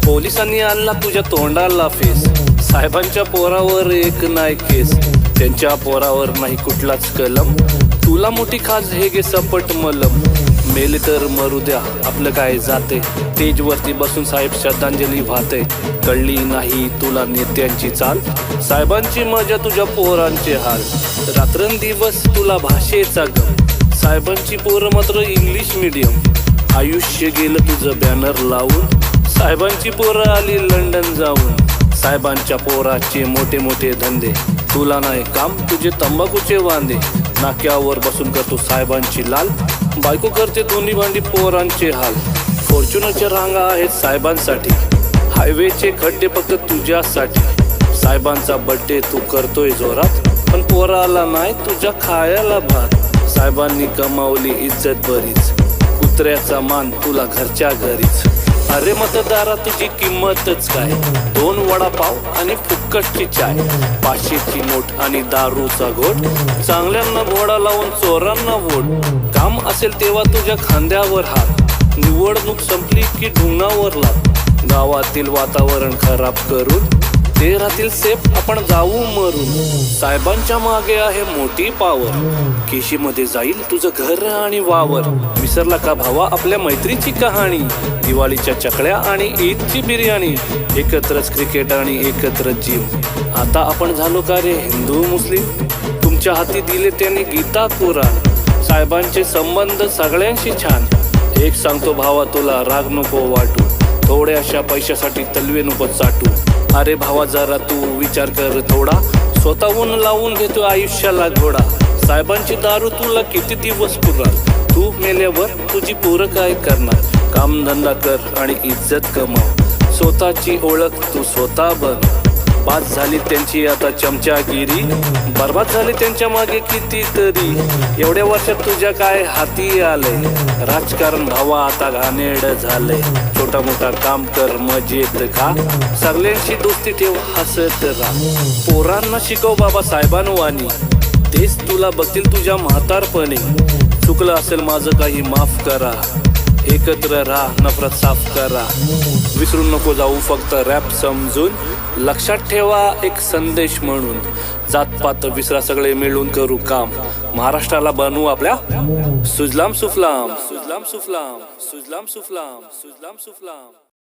पोलिसांनी आणला तुझ्या तोंडाला फेस, साहेबांच्या पोरावर एक नाही केस, त्यांच्या पोरावर नाही कुठलाच कलम, तुला मोठी खाज हे गे सपट मलम, मेले तर मरू द्या आपलं काय जाते, स्टेजवरती बसून साहेब श्रद्धांजली वाहते, कळली नाही तुला नेत्यांची चाल, साहेबांची मजा तुझ्या पोरांचे हाल, रात्रंदिवस तुला भाषेचा गम, साहेबांची पोरं मात्र इंग्लिश मीडियम, आयुष्य गेलं तुझं बॅनर लावून, साहेबांची पोरं आली लंडन जाऊन, साहेबांच्या पोराचे मोठे मोठे धंदे, तुला नाही काम तुझे तंबाखूचे वांदे, नाक्यावर बसून करतो साहेबांची लाल, बायको करते दोन्ही भांडी पोरांचे हाल, फॉर्च्युनरच्या रांगा आहेत साहेबांसाठी, हायवेचे खड्डे फक्त तुझ्यासाठी, साहेबांचा बर्थडे तू करतोय जोरात, पण पोराला नाही तुझ्या खायला भात, साहेबांनी कमावली इज्जत बरीच, कुत्र्याचा मान तुला घरच्या घरीच, अरे मतदारा तुझी किंमतच काय, 2 वडापाव आणि फुक्कटची चाय, 500ची नोट आणि दारूचा घोट, चांगल्यांना घोडा लावून चोरांना वोट, काम असेल तेव्हा तुझ्या खांद्यावर हात, निवडणूक संपली की ढुंगावर लाग, गावातील वातावरण खराब करून ते राहतील सेफ आपण जाऊ मरून, साहेबांच्या मागे आहे मोठी पावर, केशीमध्ये जाईल तुझं घर आणि वावर, विसरला का भावा आपल्या मैत्रीची कहाणी, दिवाळीच्या चकल्या आणि ईदची बिर्याणी, एकत्रच क्रिकेट आणि एकत्रच जिम, आता आपण झालो का रे हिंदू मुस्लिम, तुमच्या हाती दिले त्यांनी गीता कुराण, साहेबांचे संबंध सगळ्यांशी छान, एक सांगतो भावा तुला राग नको वाटू, थोड्याशा पैशासाठी तलवे नको चाटू, अरे भावा जरा तू विचार कर थोडा, स्वतःहून लावून घेतो आयुष्याला घोडा, साहेबांची दारू तुला किती दिवस पुरणार, तू मेल्यावर तुझी पोरं काय करणार, कामधंदा कर आणि इज्जत कमाव, स्वतःची ओळख तू स्वतः बन, बाद झाली त्यांची आता चमचागिरी, बर्बाद झाली त्यांच्या मागे कितीतरी, एवढ्या वर्षात तुझ्या काय हाती आलंय, राजकारण भावा आता घाणेरड झालंय, छोटा मोठा काम कर मजेत खा, सगळ्यांशी दोस्ती ठेव हसत राहा, पोरांना शिकव बाबा साहेबांवानी, तेच तुला बघतील तुझ्या म्हातारपणी, चुकलं असेल माझं काही माफ करा, एकत्र राहा नफरत साफ करा, विसरून नको जाऊ फक्त रॅप समजून, लक्षात ठेवा एक संदेश म्हणून, जातपात विसरा सगळे मिळून करू काम, महाराष्ट्राला बनवू आपल्या सुजलाम सुफलाम, सुजलाम सुफलाम, सुजलाम सुफलाम, सुजलाम सुफलाम.